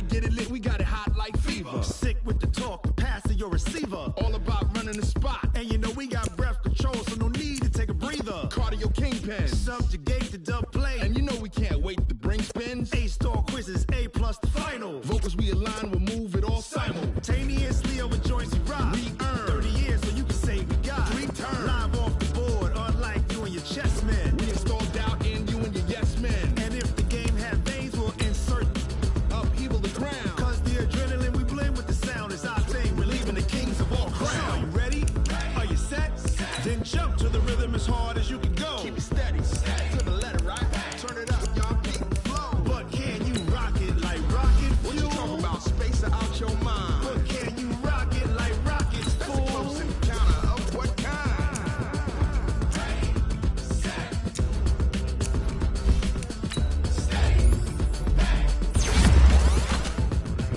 get it lit, we got it hot like fever. Sick with the talk, the pass to your receiver. All about running the spot. And you know we got breath control, so no need to take a breather. Cardio kingpin. Subjugate the dub play. And you know we can't wait to bring spins. A-star quizzes, A+ the final. Vocals we align, we'll move it all simultaneously over joints we rock. We earn 30 years, so you can say we got 3 turns. Live off the board, unlike you and your chess men. We install doubt in you and your yes men. And if the game had veins, we'll insert upheaval the crown. Cause the adrenaline we blend with the sound is our thing. We're leaving the kings of all crowns. So are you ready? Are you set? Then jump to the rhythm as hard as you can go. Keep it steady, to the letter, right? Turn it up, y'all, keep it flow. But can you rock it like rocket fuel? What you talking about? Space or out your mind? But can you rock it like rockets, That's fool? a close encounter of what kind?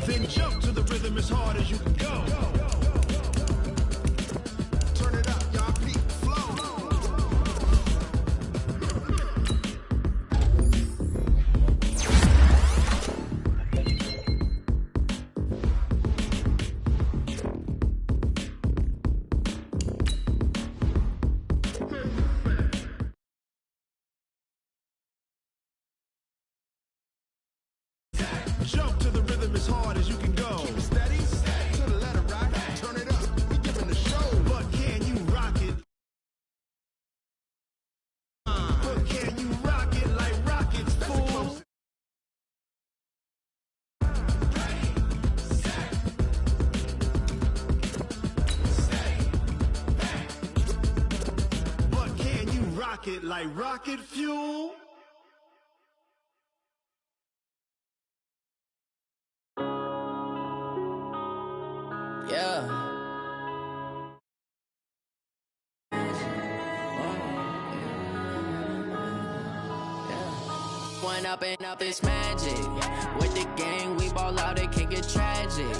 Then jump to the rhythm as hard as you can go. Turn it up, y'all, keep it flow. Jump to the rhythm as hard as you can go. Keep it steady, to the letter, right? Turn it up, we giving the show. But can you rock it? But can you rock it like rockets, fool? But can you rock it like rocket fuel? Yeah. One up and up is magic. With the gang, we ball out, it can get tragic.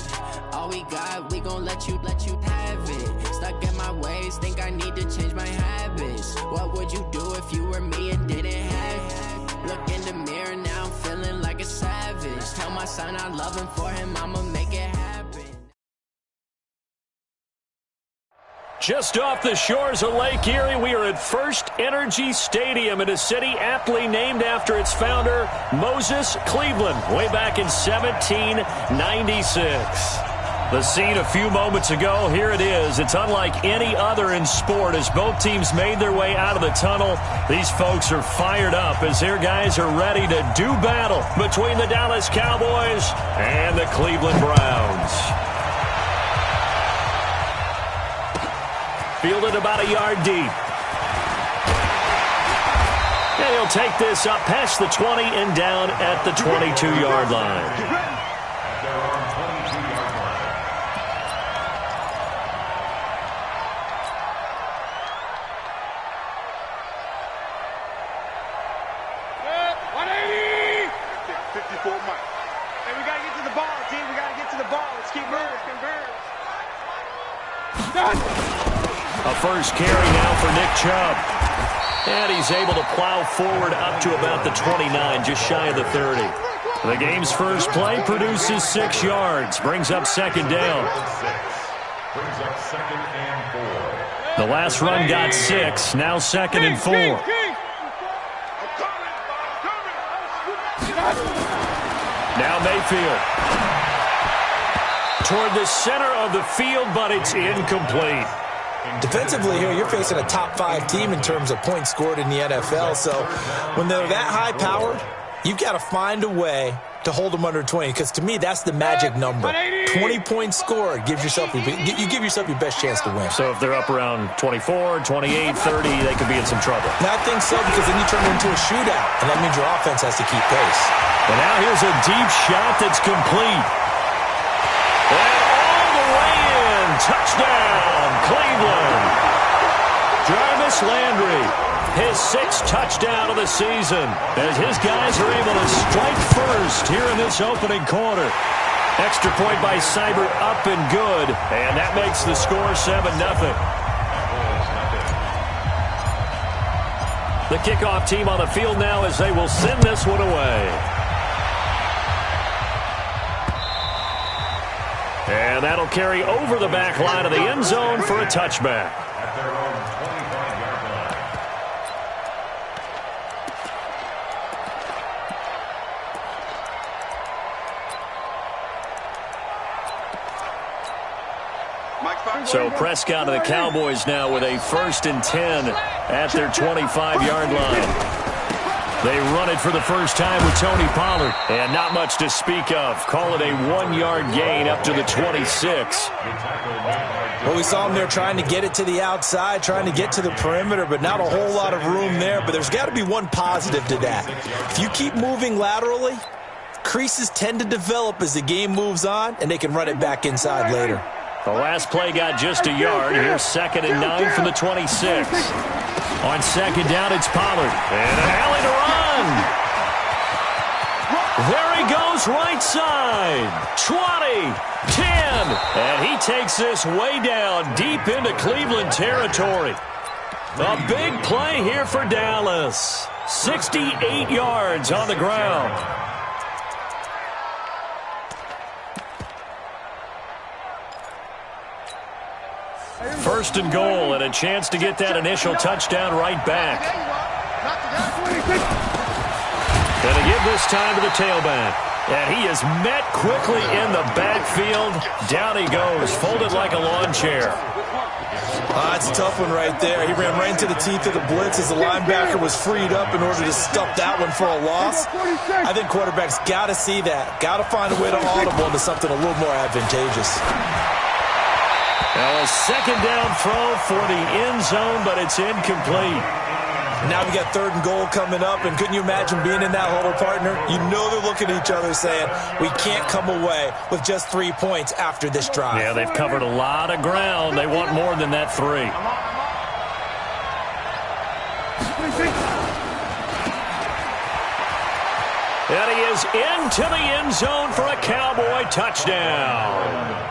All we got, we gon' let you have it. Stuck in my ways, think I need to change my habits. What would you do if you were me and didn't have it? Look in the mirror, now I'm feeling like a savage. Tell my son I love him, for him I'ma make it happen. Just off the shores of Lake Erie, we are at First Energy Stadium in a city aptly named after its founder, Moses Cleveland, way back in 1796. The scene a few moments ago, here it is. It's unlike any other in sport as both teams made their way out of the tunnel. These folks are fired up as their guys are ready to do battle between the Dallas Cowboys and the Cleveland Browns. Fielded about a yard deep. And he'll take this up past the 20 and down at the 22-yard line. At their own 22-yard line. Good. 180. 54 Mike. Hey, we got to get to the ball, team. We got to get to the ball. Let's keep moving. Done. A first carry now for Nick Chubb. And he's able to plow forward up to about the 29, just shy of the 30. The game's first play produces 6 yards, brings up second down. Brings up 2nd and 4. The last run got 6, now 2nd and 4. Now Mayfield. Toward the center of the field, but it's incomplete. Defensively here, you're facing a top 5 team in terms of points scored in the NFL. So when they're that high powered, you've got to find a way to hold them under 20, because to me, that's the magic number. 20 points scored gives yourself you give yourself your best chance to win. So if they're up around 24, 28, 30, they could be in some trouble. And I think so, because then you turn it into a shootout, and that means your offense has to keep pace. And now here's a deep shot that's complete. And all the way in. Touchdown, Cleveland. Jarvis Landry, his 6th touchdown of the season, as his guys are able to strike first here in this opening quarter. Extra point by Seibert, up and good, and that makes the score 7-0. The kickoff team on the field now as they will send this one away. And that'll carry over the back line of the end zone for a touchback. At their own 25-yard line. So Prescott and the Cowboys now with a 1st and 10 at their 25-yard line. They run it for the first time with Tony Pollard. And not much to speak of. Call it a 1-yard gain up to the 26. Well, we saw him there trying to get it to the outside, trying to get to the perimeter, but not a whole lot of room there. But there's got to be one positive to that. If you keep moving laterally, creases tend to develop as the game moves on, and they can run it back inside later. The last play got just a yard. Here's 2nd and 9 from the 26. On 2nd down, it's Pollard. And an alley to run. There he goes, right side. 20, 10. And he takes this way down, deep into Cleveland territory. A big play here for Dallas. 68 yards on the ground. 1st and goal, and a chance to get that initial touchdown right back. And to give this time to the tailback. And he is met quickly in the backfield. Down he goes, folded like a lawn chair. That's a tough one right there. He ran right into the teeth of the blitz as the linebacker was freed up in order to stuff that one for a loss. I think quarterbacks got to see that. Got to find a way to audible into something a little more advantageous. Now a 2nd down throw for the end zone, but it's incomplete. Now we got 3rd and goal coming up, and couldn't you imagine being in that huddle, partner? You know they're looking at each other saying, we can't come away with just 3 points after this drive. Yeah, they've covered a lot of ground. They want more than that 3. And he is into the end zone for a Cowboy touchdown.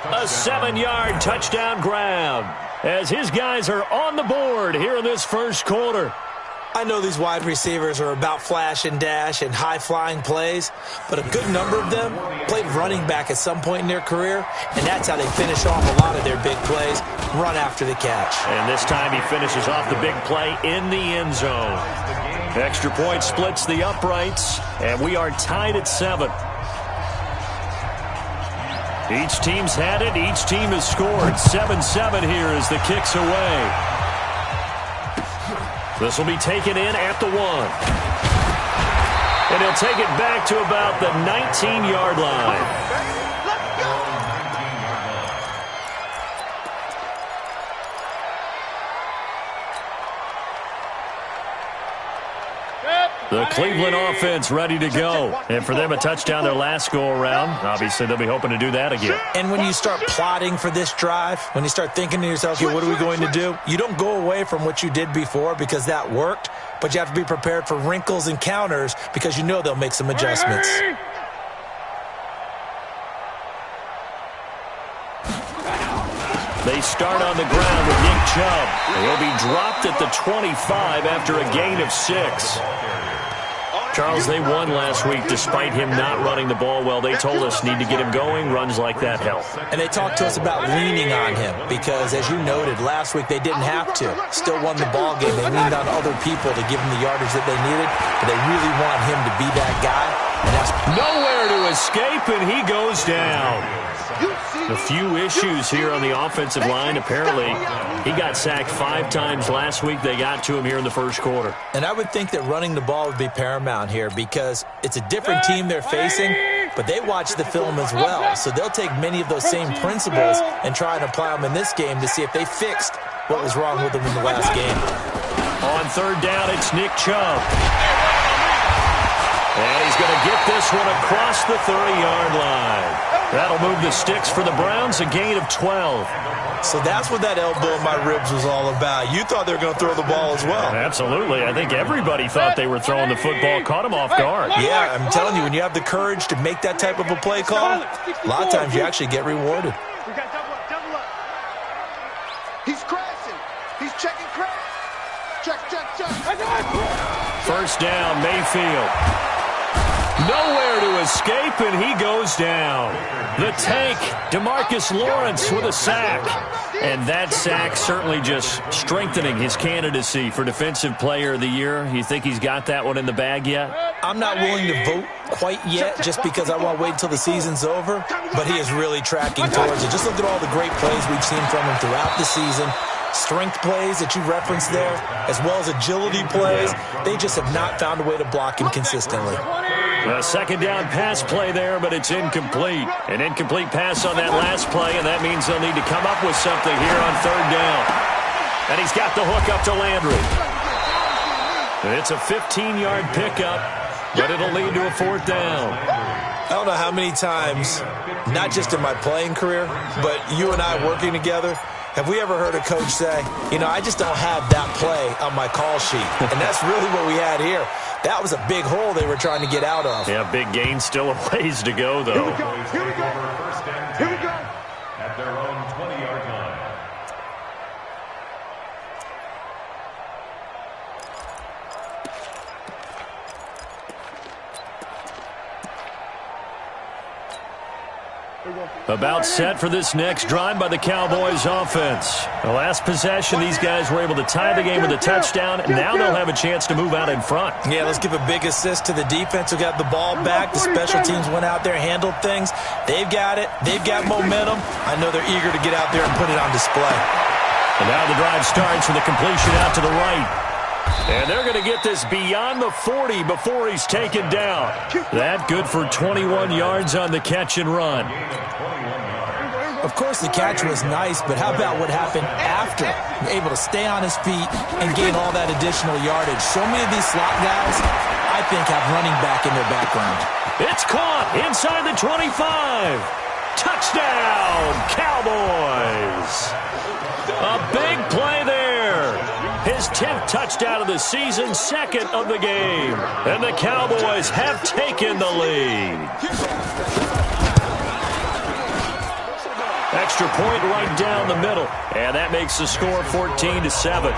A 7-yard touchdown grab as his guys are on the board here in this first quarter. I know these wide receivers are about flash and dash and high-flying plays, but a good number of them played running back at some point in their career, and that's how they finish off a lot of their big plays, run after the catch. And this time he finishes off the big play in the end zone. Extra point splits the uprights, and we are tied at 7. Each team's had it. Each team has scored. 7-7 here as the kick's away. This will be taken in at the 1. And he'll take it back to about the 19-yard line. The Cleveland offense ready to go. And for them, a touchdown their last go-around. Obviously, they'll be hoping to do that again. And when you start plotting for this drive, when you start thinking to yourself, okay, what are we going to do? You don't go away from what you did before because that worked, but you have to be prepared for wrinkles and counters because you know they'll make some adjustments. They start on the ground with Nick Chubb. He'll be dropped at the 25 after a gain of 6. Charles, they won last week despite him not running the ball well. They told us need to get him going. Runs like that help. And they talked to us about leaning on him because, as you noted, last week they didn't have to. Still won the ball game. They leaned on other people to give him the yardage that they needed, but they really want him to be that guy. And that's nowhere to escape, and he goes down. A few issues here on the offensive line. Apparently, he got sacked 5 times last week. They got to him here in the first quarter. And I would think that running the ball would be paramount here because it's a different team they're facing, but they watch the film as well. So they'll take many of those same principles and try and apply them in this game to see if they fixed what was wrong with them in the last game. On 3rd down, it's Nick Chubb. And he's going to get this one across the 30-yard line. That'll move the sticks for the Browns, a gain of 12. So that's what that elbow in my ribs was all about. You thought they were going to throw the ball as well. Absolutely. I think everybody thought they were throwing the football. Caught him off guard. Yeah, I'm telling you, when you have the courage to make that type of a play call, a lot of times you actually get rewarded. We got double up. He's crashing. He's checking crash. Check. 1st down, Mayfield. Nowhere to escape, and he goes down. The tank, DeMarcus Lawrence with a sack. And that sack certainly just strengthening his candidacy for Defensive Player of the Year. You think he's got that one in the bag yet? I'm not willing to vote quite yet just because I want to wait until the season's over, but he is really tracking towards it. Just look at all the great plays we've seen from him throughout the season. Strength plays that you referenced there, as well as agility plays. They just have not found a way to block him consistently. A second down pass play there, but it's incomplete. An incomplete pass on that last play, and that means they'll need to come up with something here on third down. And he's got the hook up to Landry. It's a 15-yard pickup, but it'll lead to a fourth down. I don't know how many times, not just in my playing career, but you and I working together, have we ever heard a coach say, you know, I just don't have that play on my call sheet? And that's really what we had here. That was a big hole they were trying to get out of. Yeah, big gain, still a ways to go, though. Here we go. Here we go. Here we go. At their own 20-yard line. About set for this next drive by the Cowboys offense. The last possession, these guys were able to tie the game with a touchdown, and now they'll have a chance to move out in front. Yeah, let's give a big assist to the defense who got the ball back. The special teams went out there, handled things. They've got it. They've got momentum. I know they're eager to get out there and put it on display. And now the drive starts with a completion out to the right. And they're going to get this beyond the 40 before he's taken down. That good for 21 yards on the catch and run. Of course, the catch was nice, but how about what happened after? Able to stay on his feet and gain all that additional yardage. So many of these slot guys, I think, have running back in their background. It's caught inside the 25. Touchdown, Cowboys. A big play there. His 10th touchdown of the season, second of the game. And the Cowboys have taken the lead. Extra point right down the middle. And that makes the score 14-7.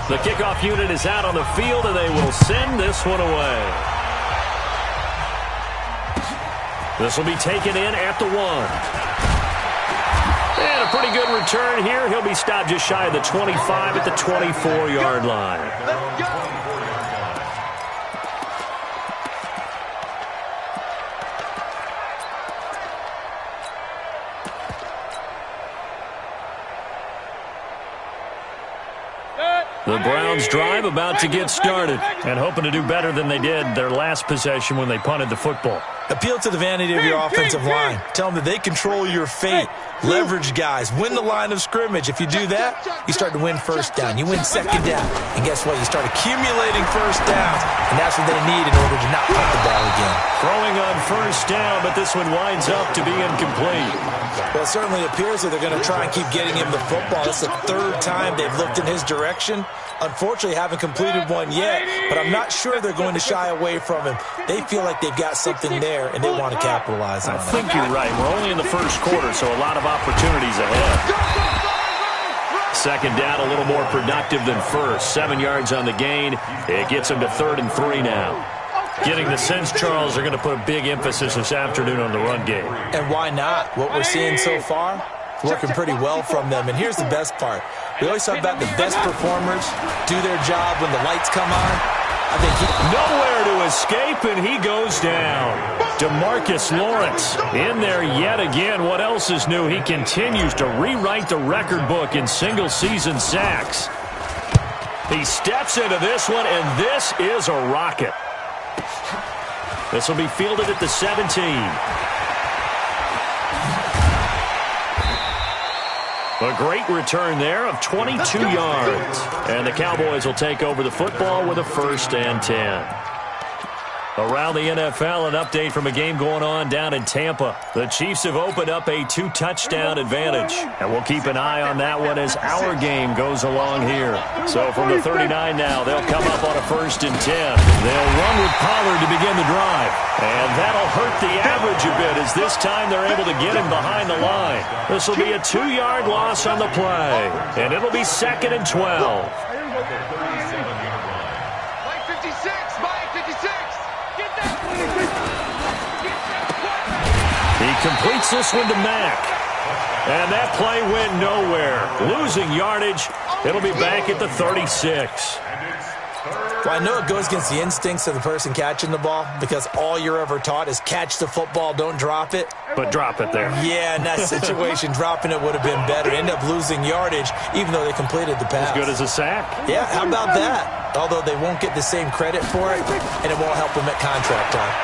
The kickoff unit is out on the field, and they will send this one away. This will be taken in at the 1. And a pretty good return here. He'll be stopped just shy of the 25 at the 24-yard line. Let's go. The Browns drive about to get started and hoping to do better than they did their last possession when they punted the football. Appeal to the vanity of your offensive line. Tell them that they control your fate. Leverage guys. Win the line of scrimmage. If you do that, you start to win first down. You win second down. And guess what? You start accumulating first downs. And that's what they need in order to not punt the ball again. Throwing on first down, but this one winds up to be incomplete. Well, it certainly appears that they're going to try and keep getting him the football. It's the third time they've looked in his direction. Unfortunately, haven't completed one yet, but I'm not sure they're going to shy away from him. They feel like they've got something there, and they want to capitalize on it. I think you're right. We're only in the first quarter, so a lot of opportunities ahead. Second down, a little more productive than first. 7 yards on the gain. It gets them to 3rd and 3 now. Getting the sense, Charles, they're going to put a big emphasis this afternoon on the run game. And why not? What we're seeing so far, working pretty well from them. And here's the best part. We always talk about the best performers do their job when the lights come on. I think nowhere to escape, and he goes down. DeMarcus Lawrence in there yet again. What else is new? He continues to rewrite the record book in single-season sacks. He steps into this one, and this is a rocket. This will be fielded at the 17. A great return there of 22 yards. And the Cowboys will take over the football with a 1st and 10. Around the NFL, an update from a game going on down in Tampa. The Chiefs have opened up a 2-touchdown advantage. And we'll keep an eye on that one as our game goes along here. So from the 39 now, they'll come up on a 1st and 10. They'll run with Pollard to begin the drive. And that'll hurt the average a bit as this time they're able to get him behind the line. This will be a 2-yard loss on the play. And it'll be 2nd and 12. Mike 56, Mike 56. He completes this one to Mack. And that play went nowhere. Losing yardage. It'll be back at the 36. Well, I know it goes against the instincts of the person catching the ball because all you're ever taught is catch the football, don't drop it. But drop it there. Yeah, in that situation, dropping it would have been better. End up losing yardage, even though they completed the pass. As good as a sack. Yeah, how about that? Although they won't get the same credit for it, and it won't help them at contract time.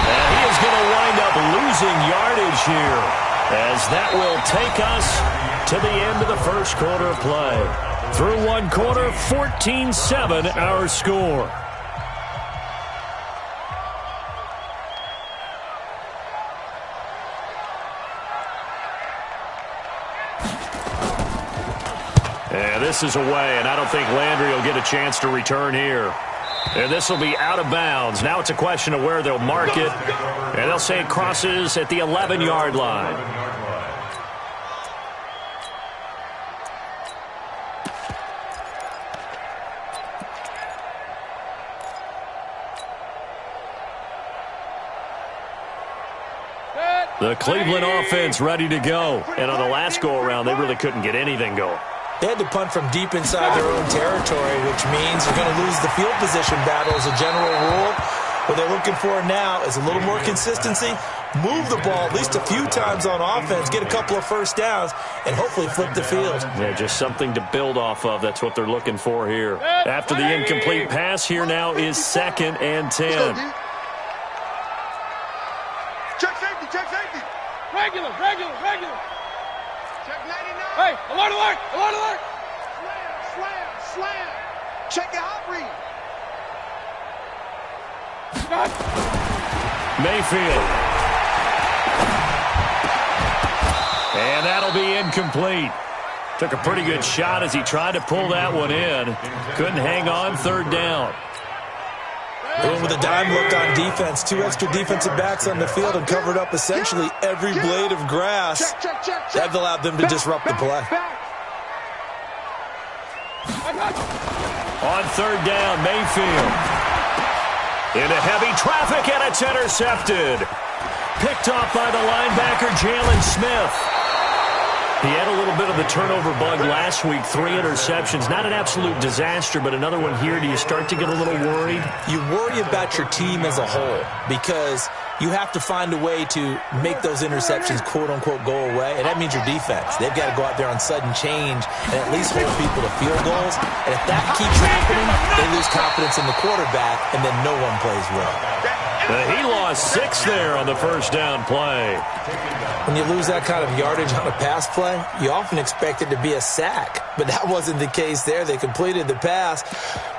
And he is going to wind up losing yardage here, as that will take us to the end of the first quarter of play. Through one quarter, 14-7 our score. And this is away, and I don't think Landry will get a chance to return here. And this will be out of bounds. Now it's a question of where they'll mark it. And they'll say it crosses at the 11-yard line. The Cleveland offense ready to go. And on the last go-around, they really couldn't get anything going. They had to punt from deep inside their own territory, which means they're going to lose the field position battle as a general rule. What they're looking for now is a little more consistency, move the ball at least a few times on offense, get a couple of first downs, and hopefully flip the field. Yeah, just something to build off of. That's what they're looking for here. After the incomplete pass, here now is 2nd and 10. Check safety, check safety. Regular. Check 99. Hey, alert. Slam. Check your hot read. Mayfield. And that'll be incomplete. Took a pretty good shot as he tried to pull that one in. Couldn't hang on, 3rd down. Going with a dime look on defense. 2 extra defensive backs on the field and covered up essentially every blade of grass. That allowed them to disrupt the play. On 3rd down, Mayfield. Into heavy traffic, and it's intercepted. Picked off by the linebacker, Jalen Smith. He had a little bit of the turnover bug last week, 3 interceptions. Not an absolute disaster, but another one here. Do you start to get a little worried? You worry about your team as a whole because you have to find a way to make those interceptions, quote-unquote, go away, and that means your defense. They've got to go out there on sudden change and at least hold people to field goals. And if that keeps happening, they lose confidence in the quarterback, and then no one plays well. He lost 6 there on the first down play. When you lose that kind of yardage on a pass play, you often expect it to be a sack. But that wasn't the case there. They completed the pass.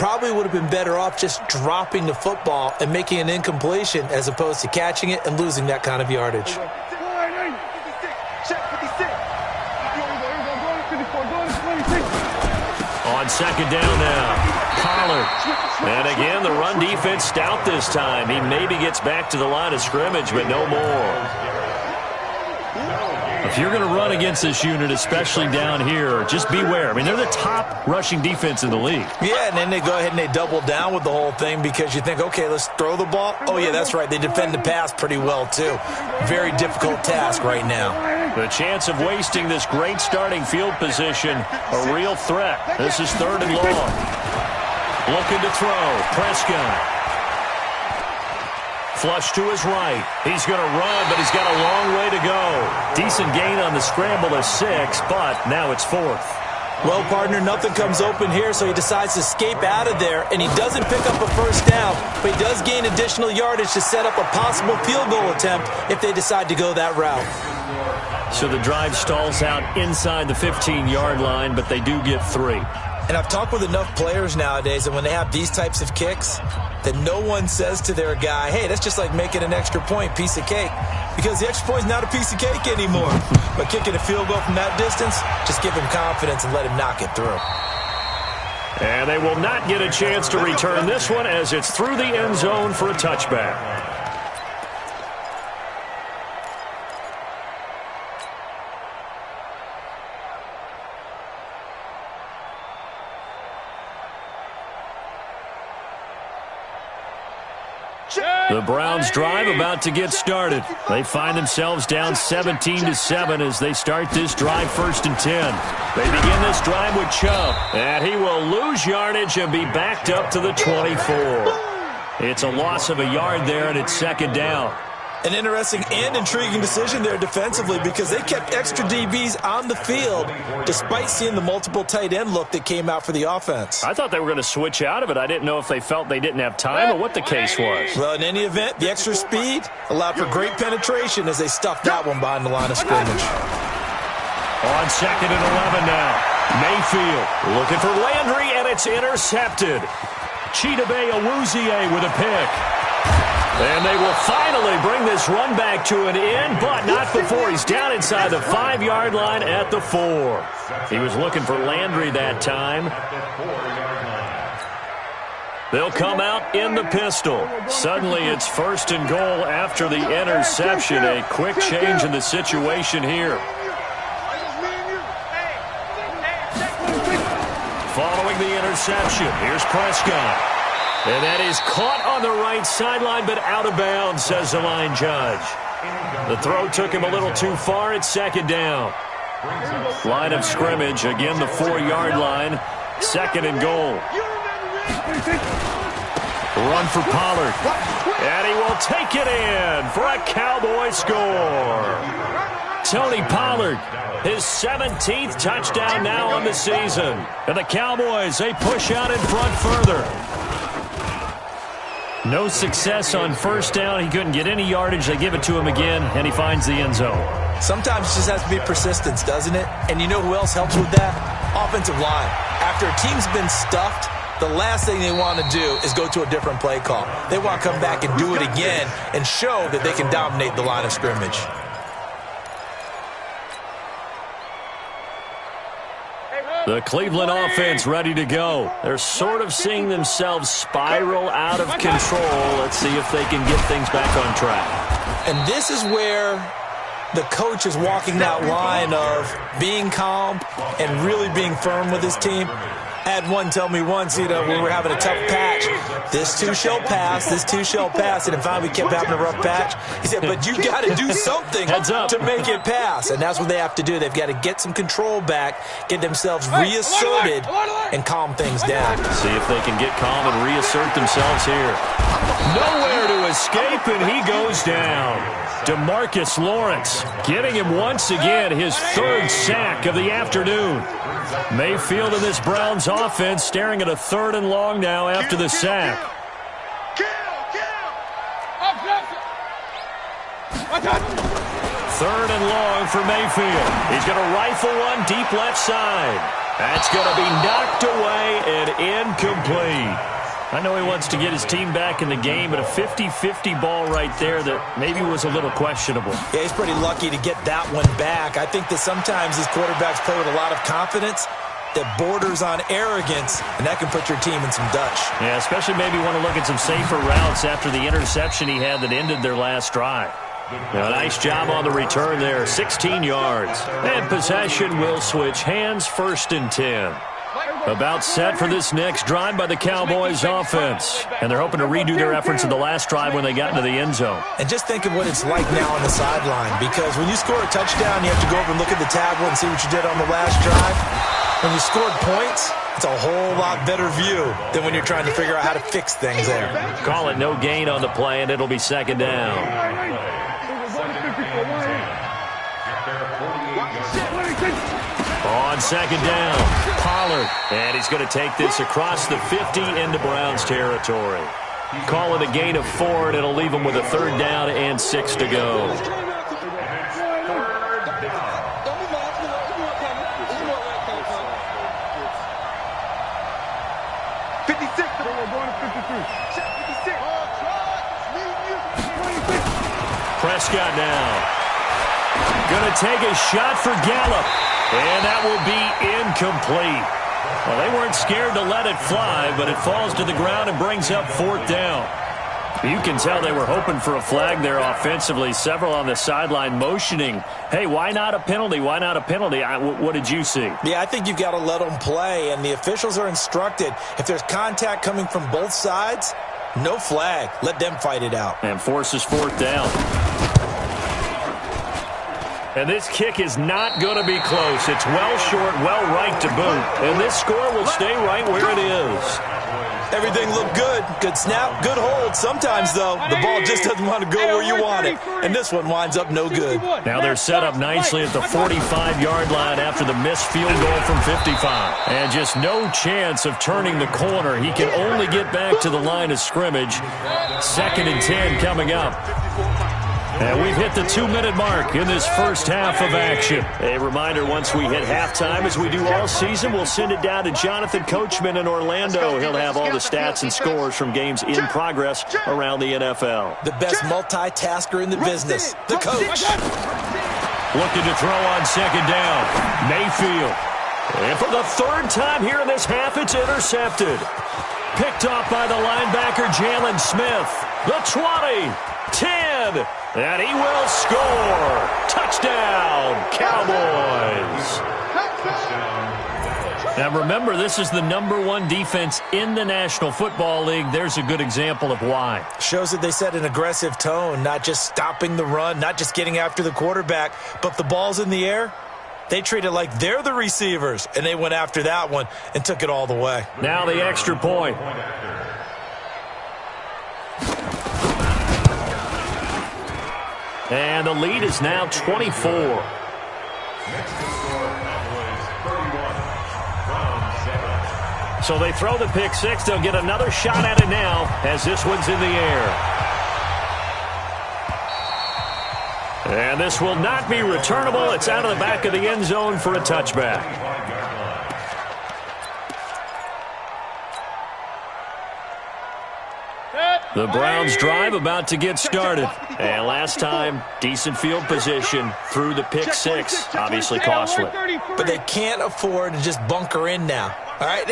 Probably would have been better off just dropping the football and making an incompletion as opposed to catching it and losing that kind of yardage. On 2nd down now, Pollard. And again, the run defense stout this time. He maybe gets back to the line of scrimmage, but no more. If you're going to run against this unit, especially down here, just beware. I mean, they're the top rushing defense in the league. Yeah, and then they go ahead and they double down with the whole thing because you think, okay, let's throw the ball. Oh, yeah, that's right. They defend the pass pretty well, too. Very difficult task right now. The chance of wasting this great starting field position, a real threat. This is 3rd and long. Looking to throw. Prescott. Flush to his right. He's going to run, but he's got a long way to go. Decent gain on the scramble of 6, but now it's 4th. Well, partner, nothing comes open here, so he decides to escape out of there, and he doesn't pick up a first down, but he does gain additional yardage to set up a possible field goal attempt if they decide to go that route. So the drive stalls out inside the 15-yard line, but they do get 3. And I've talked with enough players nowadays, and when they have these types of kicks, that no one says to their guy, hey, that's just like making an extra point, piece of cake. Because the extra point is not a piece of cake anymore. But kicking a field goal from that distance, just give him confidence and let him knock it through. And they will not get a chance to return this one as it's through the end zone for a touchback. Check! The Browns drive about to get started. They find themselves down 17-7 as they start this drive 1st and 10. They begin this drive with Chubb, and he will lose yardage and be backed up to the 24. It's a loss of a yard there, and it's 2nd down. An interesting and intriguing decision there defensively because they kept extra DBs on the field despite seeing the multiple tight end look that came out for the offense. I thought they were going to switch out of it. I didn't know if they felt they didn't have time or what the case was. Well, in any event, the extra speed allowed for great penetration as they stuffed that one behind the line of scrimmage. On 2nd and 11 now. Mayfield looking for Landry, and it's intercepted. Chidobe Awuzie with a pick. And they will finally bring this run back to an end, but not before he's down inside the 5-yard line at the 4. He was looking for Landry that time. They'll come out in the pistol. Suddenly it's 1st and goal after the interception. A quick change in the situation here. Following the interception, here's Prescott. And that is caught on the right sideline, but out of bounds, says the line judge. The throw took him a little too far. It's 2nd down. Line of scrimmage, again the 4-yard line. 2nd and goal. Run for Pollard. And he will take it in for a Cowboy score. Tony Pollard, his 17th touchdown now on the season. And the Cowboys, they push out in front further. No success on 1st down. He couldn't get any yardage. They give it to him again, and he finds the end zone. Sometimes it just has to be persistence, doesn't it? And you know who else helps with that? Offensive line. After a team's been stuffed, the last thing they want to do is go to a different play call. They want to come back and do it again and show that they can dominate the line of scrimmage. The Cleveland offense ready to go. They're sort of seeing themselves spiral out of control. Let's see if they can get things back on track. And this is where the coach is walking that line of being calm and really being firm with his team. I had one tell me once, we were having a tough patch. This too shall pass, this too shall pass. And finally we kept having a rough patch. He said, but you got to do something to make it pass. And that's what they have to do. They've got to get some control back, get themselves reasserted, and calm things down. See if they can get calm and reassert themselves here. Nowhere to escape, and he goes down. DeMarcus Lawrence getting him once again his 3rd sack of the afternoon. Mayfield in this Browns offense staring at a 3rd and long now after the sack. 3rd and long for Mayfield. He's going to rifle one deep left side. That's going to be knocked away and incomplete. I know he wants to get his team back in the game, but a 50-50 ball right there that maybe was a little questionable. Yeah, he's pretty lucky to get that one back. I think that sometimes these quarterbacks play with a lot of confidence that borders on arrogance, and that can put your team in some dutch. Yeah, especially maybe want to look at some safer routes after the interception he had that ended their last drive. Now, nice job on the return there, 16 yards. And possession will switch hands, 1st and 10. About set for this next drive by the Cowboys offense. And they're hoping to redo their efforts in the last drive when they got into the end zone. And just think of what it's like now on the sideline, because when you score a touchdown, you have to go over and look at the tablet and see what you did on the last drive. When you scored points, it's a whole lot better view than when you're trying to figure out how to fix things there. Call it no gain on the play, and it'll be 2nd down. On 2nd down, Pollard. And he's going to take this across the 50 into Browns territory. Call it a gain of 4, and it'll leave them with a 3rd down and 6 to go. Prescott now. Going to take a shot for Gallup. And that will be incomplete. Well, they weren't scared to let it fly, but it falls to the ground and brings up 4th down. You can tell they were hoping for a flag there offensively. Several on the sideline motioning, hey, why not a penalty? Why not a penalty? What did you see? Yeah, I think you've got to let them play, and the officials are instructed if there's contact coming from both sides, No flag. Let them fight it out. And forces fourth down. And this kick is not going to be close. It's well short, well right to boot. And this score will stay right where it is. Everything looked good. Good snap, good hold. Sometimes, though, the ball just doesn't want to go where you want it. And this one winds up no good. Now they're set up nicely at the 45-yard line after the missed field goal from 55. And just no chance of turning the corner. He can only get back to the line of scrimmage. 2nd and 10 coming up. And we've hit the 2-minute mark in this first half of action. A reminder, once we hit halftime, as we do all season, we'll send it down to Jonathan Coachman in Orlando. He'll have all the stats and scores from games in progress around the NFL. The best multitasker in the business, the coach. Looking to throw on 2nd down. Mayfield. And for the 3rd time here in this half, it's intercepted. Picked off by the linebacker, Jalen Smith. The 20. 10, and he will score. Touchdown, Cowboys. Now remember, this is the #1 defense in the National Football League. There's a good example of why. Shows that they set an aggressive tone, not just stopping the run, not just getting after the quarterback, but if the ball's in the air, they treat it like they're the receivers, and they went after that one and took it all the way. Now the extra point. And the lead is now 24. So they throw the pick six. They'll get another shot at it now as this one's in the air. And this will not be returnable. It's out of the back of the end zone for a touchback. The Browns drive about to get started. And last time, decent field position through the pick six. Obviously costly. But they can't afford to just bunker in now. All right,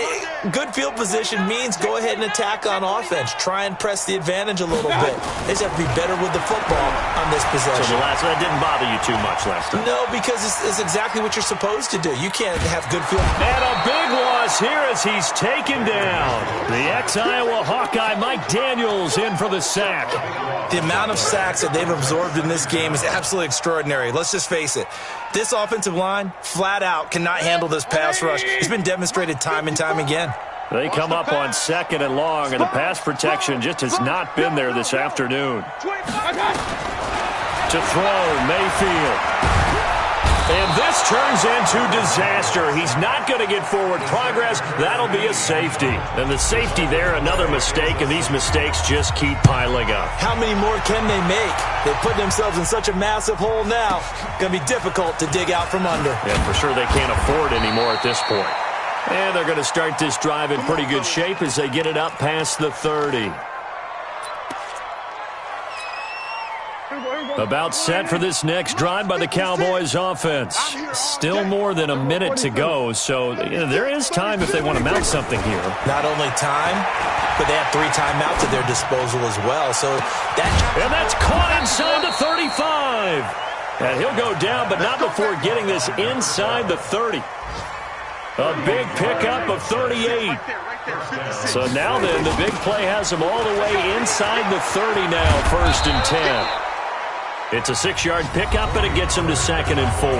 good field position means go ahead and attack on offense. Try and press the advantage a little bit. They just have to be better with the football on this possession. So that didn't bother you too much last time? No, because it's exactly what you're supposed to do. You can't have good field. And a big loss here as he's taken down. The ex-Iowa Hawkeye Mike Daniels in for the sack. The amount of sacks that they've absorbed in this game is absolutely extraordinary. Let's just face it. This offensive line, flat out, cannot handle this pass rush. It's been demonstrated time and time again. They come up on 2nd and long, and the pass protection just has not been there this afternoon. To throw, Mayfield. And this turns into disaster. He's not going to get forward progress. That'll be a safety. And the safety there, another mistake, and these mistakes just keep piling up. How many more can they make? They put themselves in such a massive hole now. Going to be difficult to dig out from under. And for sure they can't afford any more at this point. And they're going to start this drive in pretty good shape as they get it up past the 30. About set for this next drive by the Cowboys offense. Still more than a minute to go, so there is time if they want to mount something here. Not only time, but they have 3 timeouts at their disposal as well. And that's caught inside the 35. And he'll go down, but not before getting this inside the 30. A big pickup of 38. So now then, the big play has him all the way inside the 30 now, 1st and 10. It's a 6-yard pickup, and it gets him to 2nd and 4.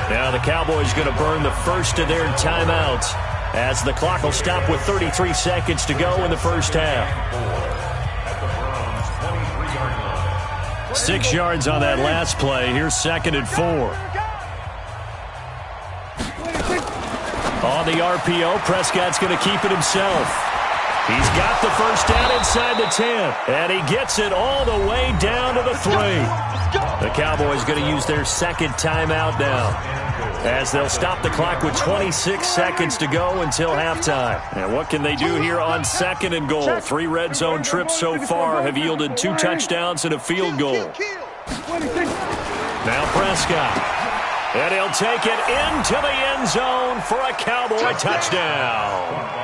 Now the Cowboys going to burn the first of their timeouts as the clock will stop with 33 seconds to go in the first half. 6 yards on that last play. Here's 2nd and 4. On the RPO, Prescott's going to keep it himself. He's got the first down inside the 10, and he gets it all the way down to the 3. The Cowboys going to use their 2nd timeout now as they'll stop the clock with 26 seconds to go until halftime. And what can they do here on 2nd and goal? 3 red zone trips so far have yielded 2 touchdowns and a field goal. Now Prescott. And he'll take it into the end zone for a Cowboy touchdown.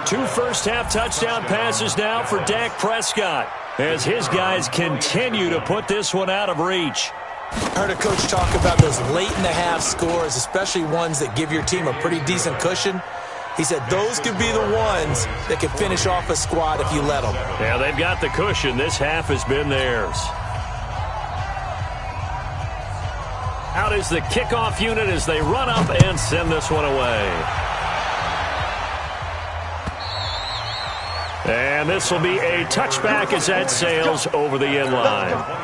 2 first-half touchdown passes now for Dak Prescott as his guys continue to put this one out of reach. I heard a coach talk about those late-in-the-half scores, especially ones that give your team a pretty decent cushion. He said those could be the ones that could finish off a squad if you let them. Yeah, they've got the cushion. This half has been theirs. Out is the kickoff unit as they run up and send this one away. And this will be a touchback as that sails over the end line.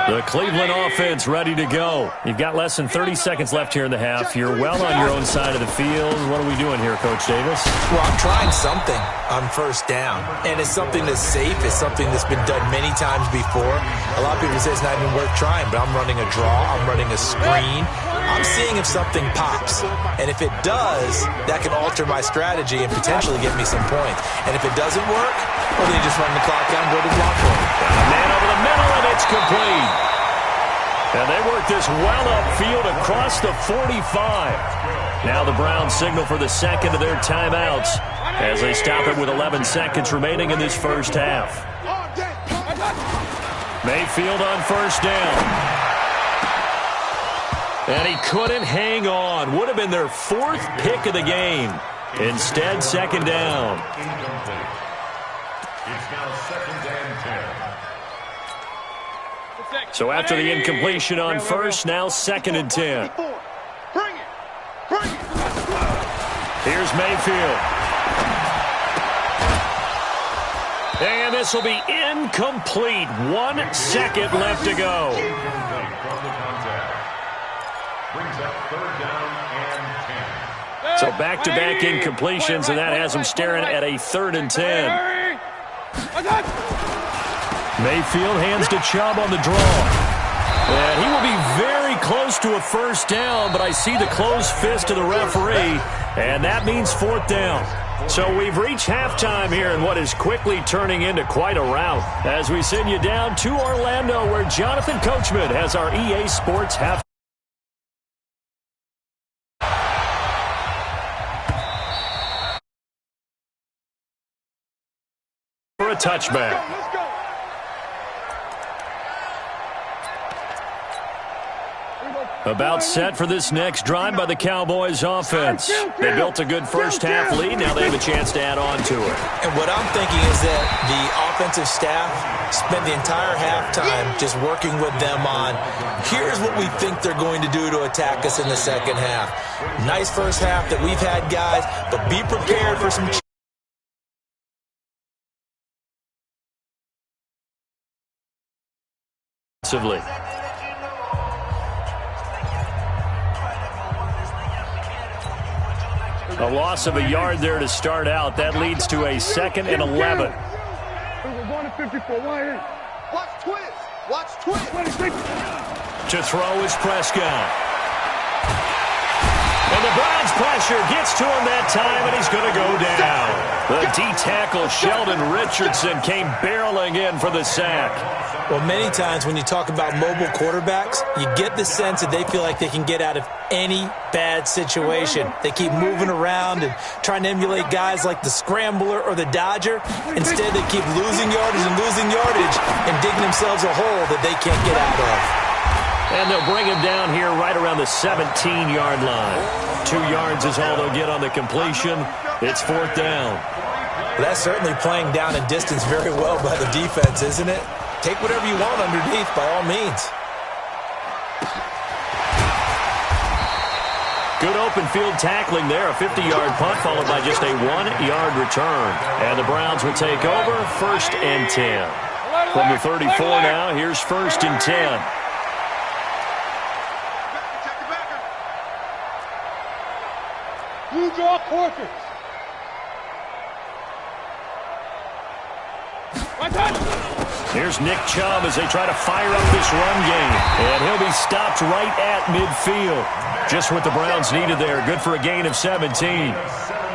The Cleveland offense ready to go. You've got less than 30 seconds left here in the half. You're well on your own side of the field. What are we doing here, Coach Davis? Well, I'm trying something on first down. And it's something that's safe. It's something that's been done many times before. A lot of people say it's not even worth trying, but I'm running a draw. I'm running a screen. I'm seeing if something pops. And if it does, that can alter my strategy and potentially get me some points. And if it doesn't work, well, then you just run the clock down, go to block for it. Man over the middle, and it's complete. And they work this well upfield across the 45. Now the Browns signal for the second of their timeouts as they stop it with 11 seconds remaining in this first half. Mayfield on first down. And he couldn't hang on. Would have been their fourth pick of the game. Instead, second down. It's now second and 10. So after the incompletion on first, now second and 10. Bring it. Bring it. Here's Mayfield. And this will be incomplete. 1 second left to go. Brings up third down and 10. So back-to-back incompletions, and that has him staring at a 3rd and 10. Mayfield hands to Chubb on the draw. And he will be very close to a first down, but I see the closed fist of the referee, and that means 4th down. So we've reached halftime here in what is quickly turning into quite a rout as we send you down to Orlando, where Jonathan Coachman has our EA Sports half. For a touchback. About set for this next drive by the Cowboys offense. They built a good first half lead. Now they have a chance to add on to it. And what I'm thinking is that the offensive staff spent the entire halftime just working with them on, here's what we think they're going to do to attack us in the second half. Nice first half that we've had, guys, but be prepared for some offensively. A loss of a yard there to start out. That leads to a 2nd and 11. Watch twist. Watch twist. To throw is Prescott. And the Browns pressure gets to him that time, and he's going to go down. The D-tackle Sheldon Richardson came barreling in for the sack. Well, many times when you talk about mobile quarterbacks, you get the sense that they feel like they can get out of any bad situation. They keep moving around and trying to emulate guys like the Scrambler or the Dodger. Instead, they keep losing yardage and digging themselves a hole that they can't get out of. And they'll bring him down here right around the 17-yard line. 2 yards is all they'll get on the completion. It's 4th down. Well, that's certainly playing down and distance very well by the defense, isn't it? Take whatever you want underneath, by all means. Good open field tackling there. A 50-yard punt followed by just a 1-yard return. And the Browns will take over 1st and 10. From the 34 now, here's 1st and 10. You draw quarters. Here's Nick Chubb as they try to fire up this run game. And he'll be stopped right at midfield. Just what the Browns needed there. Good for a gain of 17.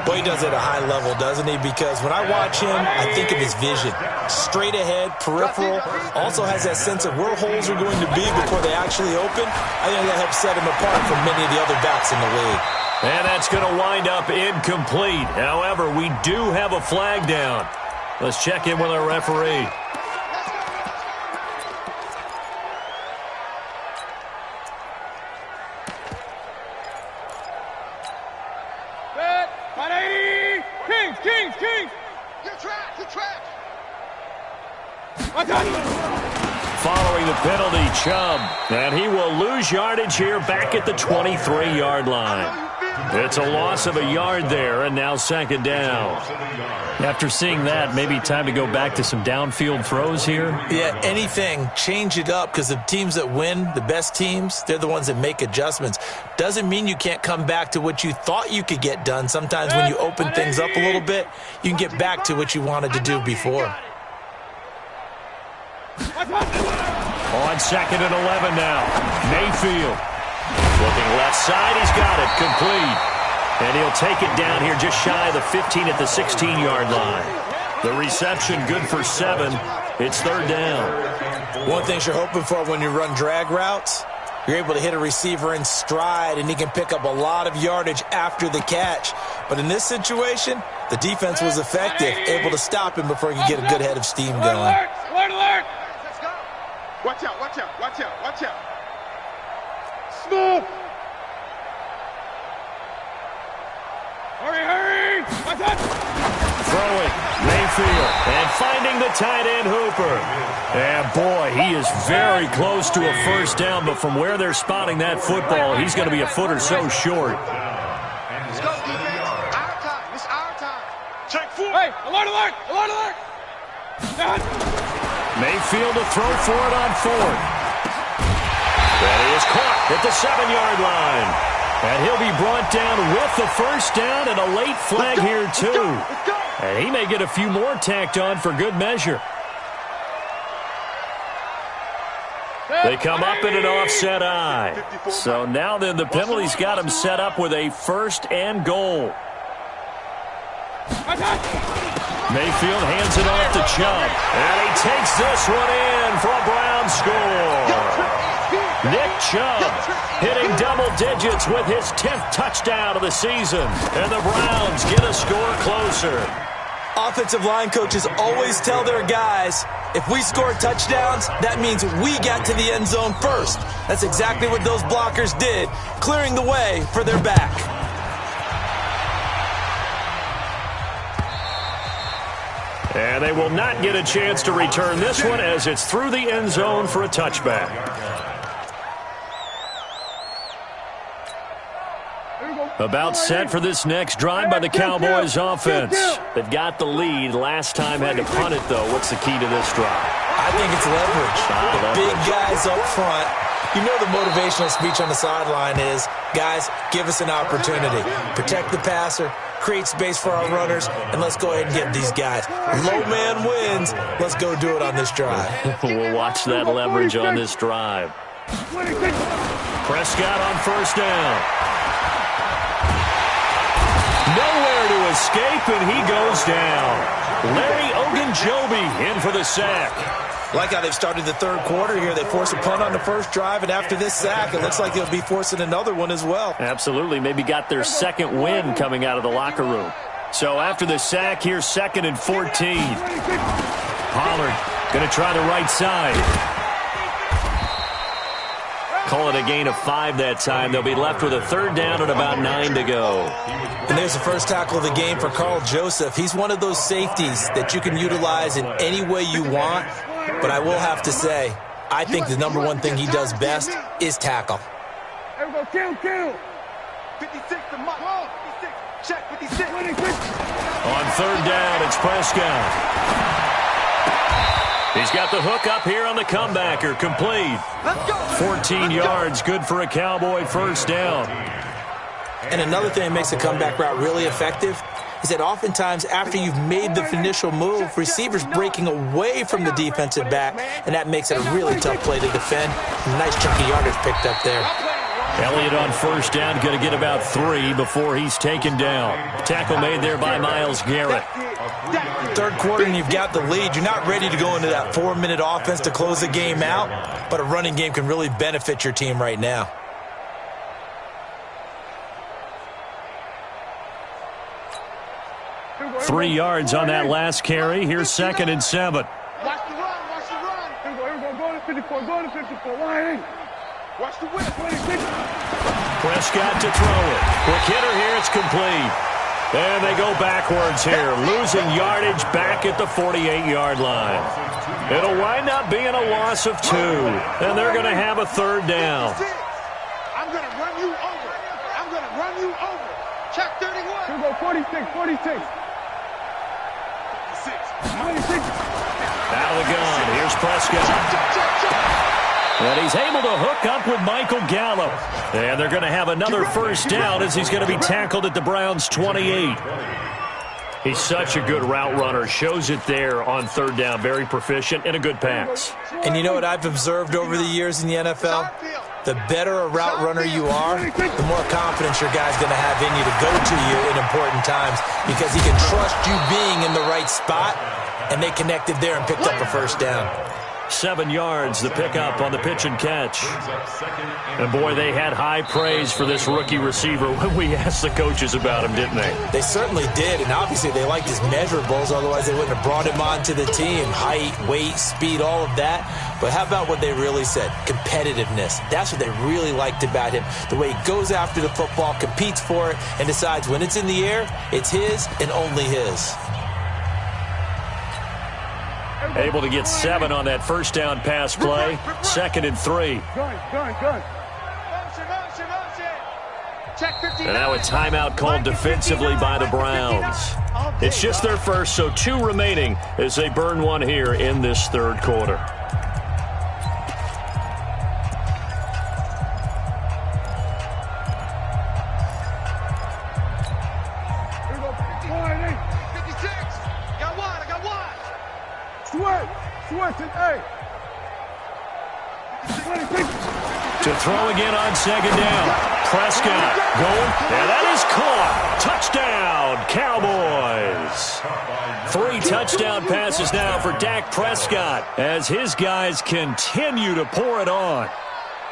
Boy, he does it at a high level, doesn't he? Because when I watch him, I think of his vision. Straight ahead, peripheral. Also has that sense of where holes are going to be before they actually open. I think that helps set him apart from many of the other backs in the league. And that's going to wind up incomplete. However, we do have a flag down. Let's check in with our referee. penalty, Chubb. And he will lose yardage here back at the 23-yard line. It's a loss of a yard there, and now second down. After seeing that, maybe time to go back to some downfield throws here. Yeah, anything. Change it up, because the teams that win, the best teams, they're the ones that make adjustments. Doesn't mean you can't come back to what you thought you could get done. Sometimes when you open things up a little bit, you can get back to what you wanted to do before. On second and 11 now. Mayfield. Looking left side, he's got it, complete. And he'll take it down here just shy of the 15 at the 16-yard line. The reception good for 7. It's third down. One thing you're hoping for when you run drag routes, you're able to hit a receiver in stride, and he can pick up a lot of yardage after the catch. But in this situation, the defense was effective, able to stop him before he could get a good head of steam going. Alert, alert. Watch out, watch out, watch out, watch out. Smooth. Hurry, hurry. Watch out. Throwing, Mayfield, and finding the tight end, Hooper. And, boy, he is very close to a first down, but from where they're spotting that football, he's going to be a foot or so short. Let's go, defense. Our time. It's our time. Check 4. Hey, alert, alert, alert, alert. Mayfield to throw for it on 4th. And he is caught at the 7-yard line. And he'll be brought down with the first down and a late flag here, too. And he may get a few more tacked on for good measure. They come up in an offset eye. So now then the penalty's got him set up with a first and goal. Mayfield hands it off to Chubb. And he takes this one in for a Brown score. Nick Chubb hitting double digits with his 10th touchdown of the season. And the Browns get a score closer. Offensive line coaches always tell their guys, if we score touchdowns, that means we got to the end zone first. That's exactly what those blockers did, clearing the way for their back. And they will not get a chance to return this one as it's through the end zone for a touchback. About set for this next drive by the Cowboys offense. They've got the lead. Last time had to punt it, though. What's the key to this drive? I think it's leverage. The big guys up front. You know the motivational speech on the sideline is, guys, give us an opportunity. Protect the passer, create space for our runners, and let's go ahead and get these guys. Low man wins. Let's go do it on this drive. We'll watch that leverage on this drive. Prescott on first down. Nowhere to escape, and he goes down. Larry Ogunjobi in for the sack. Like how they've started the third quarter here. They force a punt on the first drive, and after this sack, it looks like they'll be forcing another one as well. Absolutely. Maybe got their second win coming out of the locker room. So after the sack, here's 2nd and 14. Pollard going to try the right side. Call it a gain of 5 that time. They'll be left with a third down and about 9 to go. And there's the first tackle of the game for Carl Joseph. He's one of those safeties that you can utilize in any way you want. But I will have to say, I think the number one thing he does best is tackle. There we go, kill. 56 to Mike. 56. Check 56. On third down, it's Prescott. He's got the hook up here on the comebacker, complete. 14 yards, good for a Cowboy first down. And another thing that makes a comeback route really effective is that oftentimes after you've made the initial move, receivers breaking away from the defensive back, and that makes it a really tough play to defend. Nice chunky yardage picked up there. Elliott on first down, going to get about 3 before he's taken down. Tackle made there by Myles Garrett. Third quarter and you've got the lead. You're not ready to go into that 4-minute offense to close the game out, but a running game can really benefit your team right now. Three yards on that last carry. Here's 2nd and 7. Watch the run. Here we go. Go to 54. Go to 54. Line. Watch the whip. 26. Prescott to throw it. Quick hitter here. It's complete. And they go backwards here, losing yardage back at the 48-yard line. It'll wind up being a loss of 2, and they're going to have a third down. I'm going to run you over. I'm going to run you over. Check 31. Here we go, 46, 46. 26. Out of the gun, here's Prescott. And he's able to hook up with Michael Gallup. And they're going to have another first down as he's going to be tackled at the Browns' 28. He's such a good route runner. Shows it there on third down. Very proficient and a good pass. And you know what I've observed over the years in the NFL? The better a route runner you are, the more confidence your guy's going to have in you to go to you in important times because he can trust you being in the right spot, and they connected there and picked up a first down. 7 yards, the pickup on the pitch and catch. And, boy, they had high praise for this rookie receiver when we asked the coaches about him, didn't they? They certainly did, and obviously they liked his measurables. Otherwise, they wouldn't have brought him onto the team. Height, weight, speed, all of that. But how about what they really said? Competitiveness. That's what they really liked about him. The way he goes after the football, competes for it, and decides when it's in the air, it's his and only his. Able to get 7 on that first down pass play. 2nd and 3. Gun. Check 59. And now a timeout called defensively by the Browns. It's just their first, so 2 remaining as they burn one here in this third quarter. To throw again on 2nd down. Prescott going, and that is caught. Touchdown, Cowboys. 3 touchdown passes now for Dak Prescott as his guys continue to pour it on.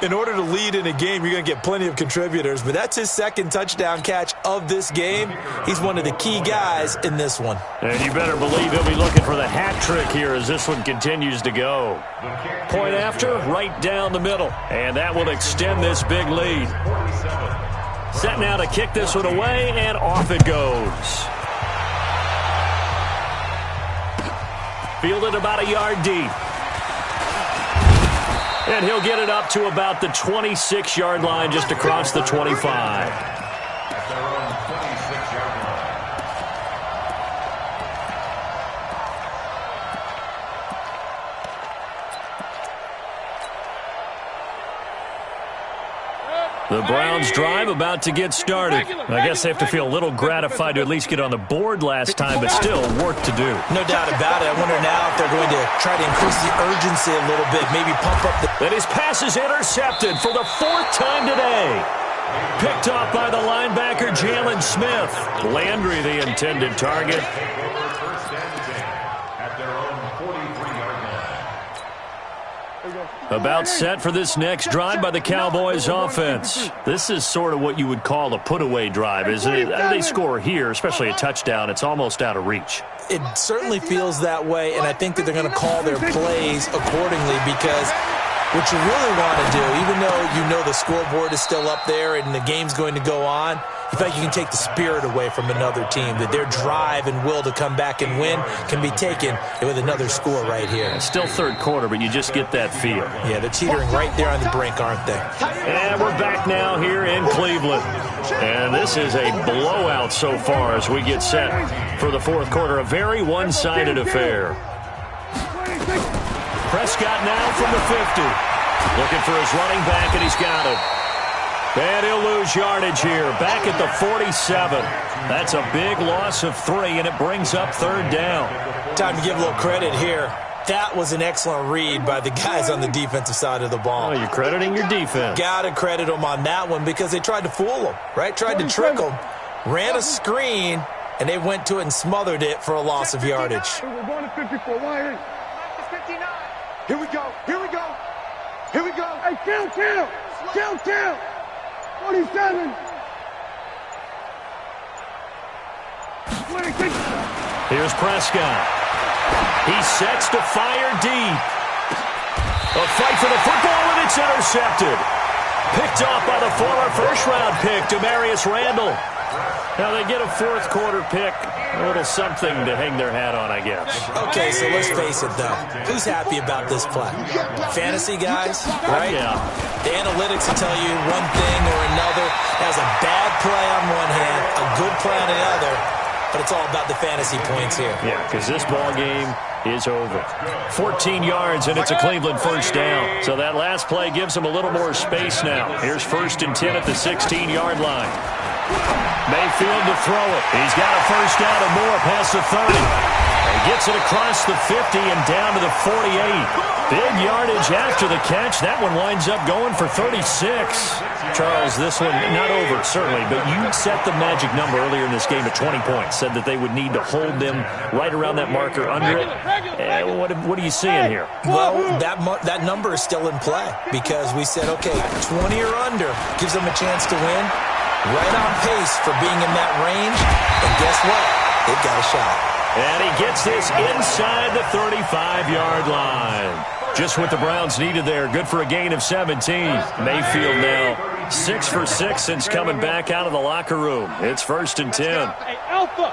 In order to lead in a game, you're going to get plenty of contributors, but that's his 2nd touchdown catch of this game. He's one of the key guys in this one. And you better believe he'll be looking for the hat trick here as this one continues to go. Point after, right down the middle. And that will extend this big lead. Set now to kick this one away, and off it goes. Fielded about a yard deep. And he'll get it up to about the 26-yard line, just across the 25. The Browns drive about to get started. I guess they have to feel a little gratified to at least get on the board last time, but still work to do. No doubt about it. I wonder now if they're going to try to increase the urgency a little bit, maybe pump up the... And his pass is intercepted for the 4th time today. Picked off by the linebacker, Jalen Smith. Landry, the intended target. About set for this next drive by the Cowboys offense. This is sort of what you would call a put-away drive, isn't it? They score here, especially a touchdown. It's almost out of reach. It certainly feels that way, and I think that they're going to call their plays accordingly because what you really want to do, even though you know the scoreboard is still up there and the game's going to go on, you feel like you can take the spirit away from another team, that their drive and will to come back and win can be taken with another score right here. It's still third quarter, but you just get that feel. Yeah, they're teetering right there on the brink, aren't they? And we're back now here in Cleveland. And this is a blowout so far as we get set for the fourth quarter. A very one-sided affair. Prescott now from the 50. Looking for his running back, and he's got him. And he'll lose yardage here, back at the 47. That's a big loss of 3, and it brings up third down. Time to give a little credit here. That was an excellent read by the guys on the defensive side of the ball. Oh, you're crediting your defense. Got to credit them on that one because they tried to fool them, right? Tried to trick them. Ran a screen, and they went to it and smothered it for a loss of yardage. We're going to 54. Why? 59. Here we go. Here we go. Here we go. Hey, count. 47. 26. Here's Prescott. He sets to fire deep. A fight for the football, and it's intercepted. Picked off by the former first-round pick, Demarius Randall. Now they get a fourth quarter pick. A little something to hang their hat on, I guess. Okay, so let's face it, though. Who's happy about this play? Fantasy guys, right? Yeah. The analytics will tell you one thing or another. Has a bad play on one hand, a good play on the other, but it's all about the fantasy points here. Yeah, because this ball game is over. 14 yards, and it's a Cleveland first down. So that last play gives them a little more space now. Here's 1st and 10 at the 16-yard line. Mayfield to throw it. He's got a first down and more past the 30. And gets it across the 50 and down to the 48. Big yardage after the catch. That one winds up going for 36. Charles, this one not over, certainly, but you set the magic number earlier in this game at 20 points. Said that they would need to hold them right around that marker under it. What are you seeing here? Well, that number is still in play because we said, okay, 20 or under gives them a chance to win. Right on pace for being in that range. And guess what? They've got a shot. And he gets this inside the 35-yard line. Just what the Browns needed there. Good for a gain of 17. Mayfield now 6 for 6 since coming back out of the locker room. It's 1st and 10. Hey, Alpha.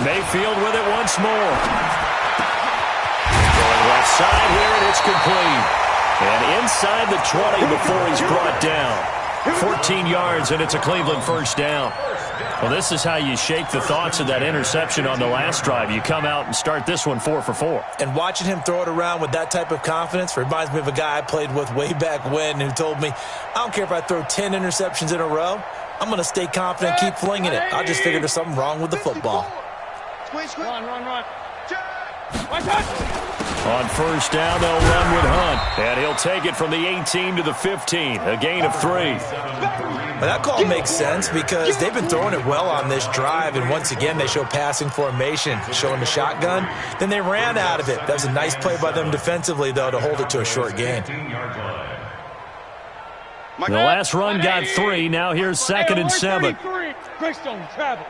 Mayfield with it once more. Going left side here, and it's complete. And inside the 20 before he's brought down. 14 yards, and it's a Cleveland first down. Well, this is how you shake the thoughts of that interception on the last drive. You come out and start this one 4 for 4. And watching him throw it around with that type of confidence reminds me of a guy I played with way back when who told me, I don't care if I throw 10 interceptions in a row. I'm going to stay confident, keep flinging it. I just figured there's something wrong with the football. Run. On first down, they'll run with Hunt. And he'll take it from the 18 to the 15. A gain of 3. Well, that call makes sense because they've been throwing it well on this drive. And once again, they show passing formation, showing the shotgun. Then they ran out of it. That was a nice play by them defensively, though, to hold it to a short gain. The last run got 3. Now here's 2nd and 7. Greystone travel.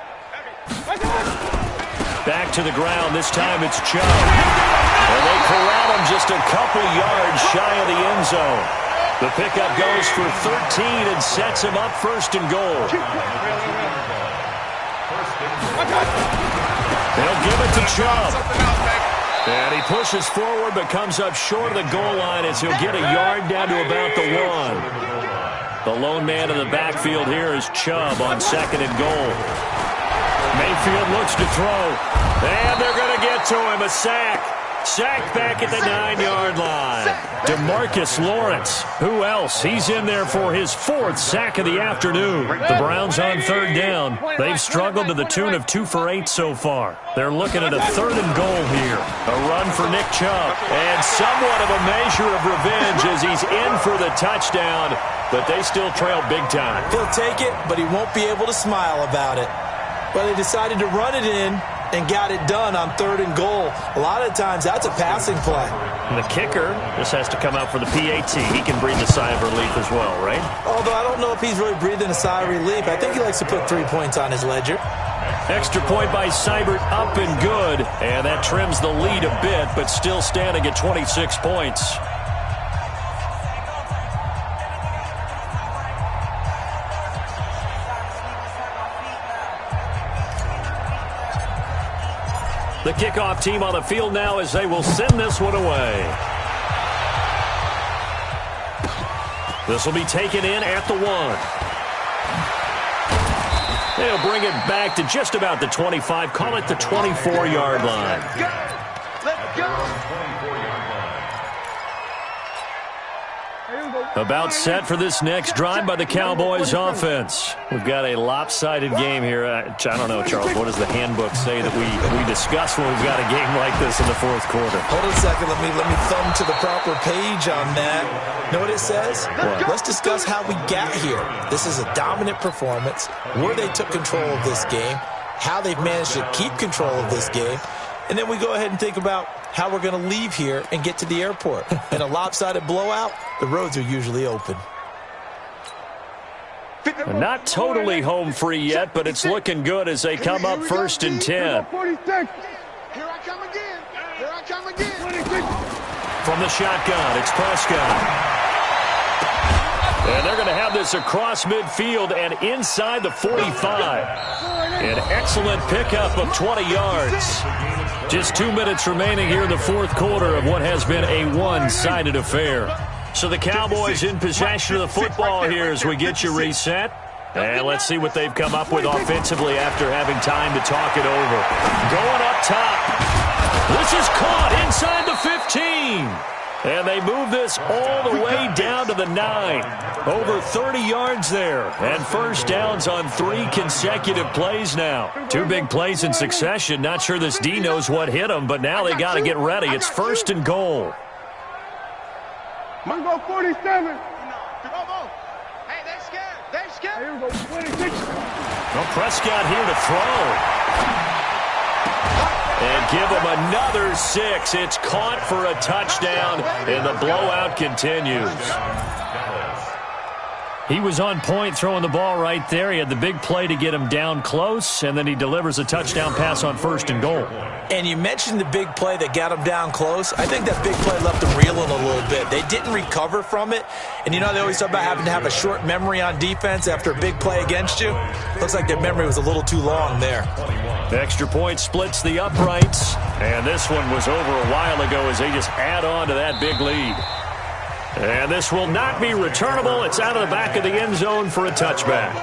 Back to the ground. This time it's Chubb. And they corral him just a couple yards shy of the end zone. The pickup goes for 13 and sets him up 1st and goal. They'll give it to Chubb. And he pushes forward but comes up short of the goal line as he'll get a yard down to about the 1. The lone man in the backfield here is Chubb on 2nd and goal. Mayfield looks to throw. And they're going to get to him. A sack. Sacked back at the 9-yard line. DeMarcus Lawrence. Who else? He's in there for his 4th sack of the afternoon. The Browns on 3rd down. They've struggled to the tune of 2 for 8 so far. They're looking at a 3rd and goal here. A run for Nick Chubb. And somewhat of a measure of revenge as he's in for the touchdown. But they still trail big time. He'll take it, but he won't be able to smile about it. But they decided to run it in and got it done on 3rd and goal. A lot of times, that's a passing play. And the kicker just has to come out for the PAT. He can breathe a sigh of relief as well, right? Although I don't know if he's really breathing a sigh of relief. I think he likes to put 3 points on his ledger. Extra point by Seibert, up and good. And that trims the lead a bit, but still standing at 26 points. The kickoff team on the field now as they will send this one away. This will be taken in at the 1. They'll bring it back to just about the 25. Call it the 24-yard line. Let's go. About set for this next drive by the Cowboys offense. We've got a lopsided game here. I don't know, Charles, what does the handbook say that we discuss when we've got a game like this in the 4th quarter? Hold on a second. Let me thumb to the proper page on that. Know what it says? What? Let's discuss how we got here. This is a dominant performance, where they took control of this game, how they've managed to keep control of this game, and then we go ahead and think about how we're going to leave here and get to the airport. In a lopsided blowout, the roads are usually open. Not totally home free yet, but it's looking good as they come up 1st and 10. 46. Here I come again. Here I come again. 26. From the shotgun, it's Prescott. And they're going to have this across midfield and inside the 45. An excellent pickup of 20 yards. Just 2 minutes remaining here in the fourth quarter of what has been a one-sided affair. So the Cowboys in possession of the football here as we get you reset. And let's see what they've come up with offensively after having time to talk it over. Going up top. This is caught inside the 15. And they move this all the way down to the 9. Over 30 yards there. And first downs on 3 consecutive plays now. 2 big plays in succession. Not sure this D knows what hit them, but now they got to get ready. It's first and goal. Mike go 47. Hey, they're scared. They're scared. Here we go, 26. Well, Prescott here to throw. And give him another 6. It's caught for a touchdown, and the blowout continues. He was on point throwing the ball right there. He had the big play to get him down close, and then he delivers a touchdown pass on first and goal. And you mentioned the big play that got him down close. I think that big play left him reeling a little bit. They didn't recover from it. And you know they always talk about having to have a short memory on defense after a big play against you. Looks like their memory was a little too long there. The extra point splits the uprights. And this one was over a while ago as they just add on to that big lead. And this will not be returnable. It's out of the back of the end zone for a touchback.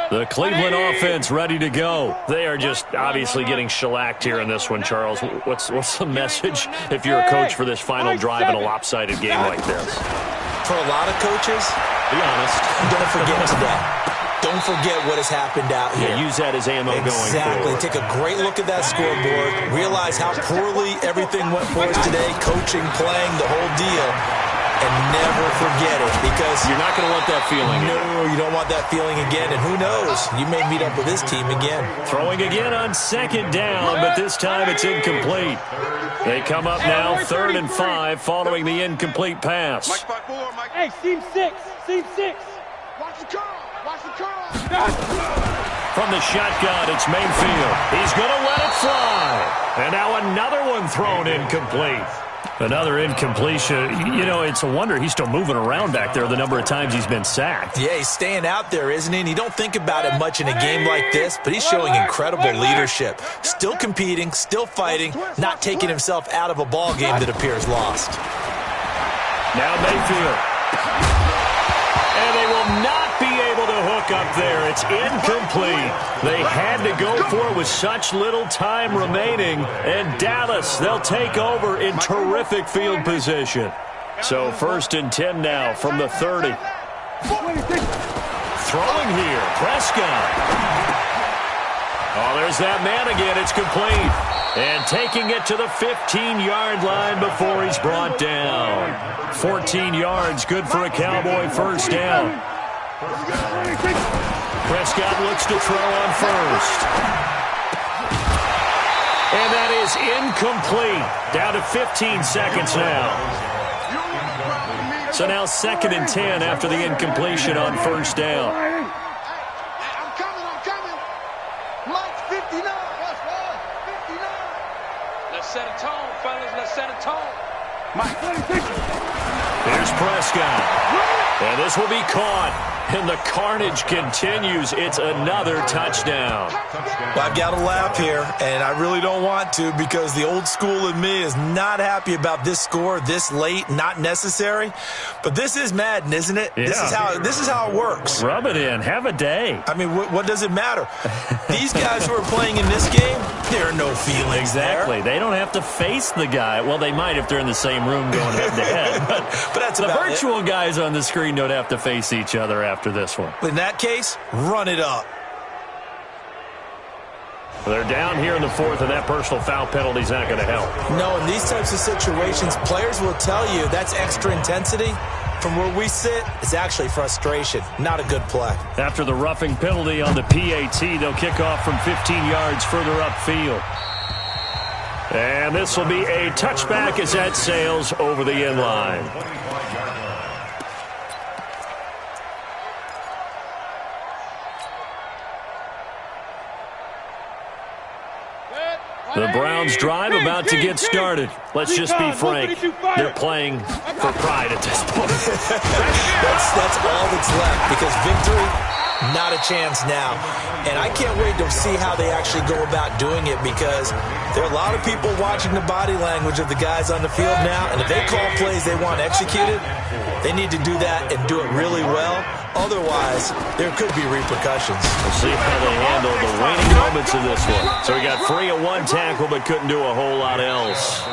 The Cleveland offense ready to go. They are just obviously getting shellacked here in this one, Charles. What's the message if you're a coach for this final drive in a lopsided game like this? For a lot of coaches, be honest, don't forget today. Don't forget what has happened out here. Yeah, use that as ammo going forward. Exactly. Take a great look at that scoreboard. Realize how poorly everything went for us today. Coaching, playing, the whole deal. And never forget it, because you're not going to want that feeling. No, you don't want that feeling again. And who knows? You may meet up with this team again. Throwing again on second down, but this time it's incomplete. They come up now 3rd and 5 following the incomplete pass. Hey, seam 6. Seam 6. Watch the curl. Watch the curl. From the shotgun, it's Mayfield. He's going to let it fly. And now another one thrown incomplete. Another incompletion. You know, it's a wonder he's still moving around back there the number of times he's been sacked. Yeah, he's staying out there, isn't he? And you don't think about it much in a game like this, but he's showing incredible leadership. Still competing, still fighting, not taking himself out of a ball game that appears lost. Now Mayfield. And they will not be able to hook up there. It's incomplete. They had to go for it with such little time remaining. And Dallas, they'll take over in terrific field position. So 1st and 10 now from the 30. Throwing here, Prescott. Oh, there's that man again. It's complete. And taking it to the 15-yard line before he's brought down. 14 yards, good for a Cowboy first down. Prescott looks to throw on first. And that is incomplete. Down to 15 seconds now. So now 2nd and 10 after the incompletion on first down. I'm coming. Mike 59. 59. Let's set a tone, fellas. Let's set a tone. Mike 26. Here's Prescott. And this will be caught. And the carnage continues. It's another touchdown. Well, I've got to laugh here, and I really don't want to, because the old school in me is not happy about this score this late, not necessary. But this is Madden, isn't it? Yeah. This is how it works. Rub it in. Have a day. I mean, what does it matter? These guys who are playing in this game, there are no feelings exactly. there. They don't have to face the guy. Well, they might if they're in the same room going head-to-head. But that's the about virtual it. guys on the screen don't have to face each other after this one. In that case, run it up. They're down here in the 4th, and that personal foul penalty is not going to help. No, in these types of situations, players will tell you that's extra intensity. From where we sit, it's actually frustration. Not a good play. After the roughing penalty on the PAT, they'll kick off from 15 yards further upfield. And this will be a touchback as that sails over the end line. The Browns drive about to get started. Let's just be frank. They're playing for pride at this point. that's all that's left, because victory, not a chance now. And I can't wait to see how they actually go about doing it, because there are a lot of people watching the body language of the guys on the field now, and if they call plays they want executed, they need to do that and do it really well. Otherwise, there could be repercussions. We'll see how they handle the waning moments of this one. So we got 3 on 1 tackle, but couldn't do a whole lot else.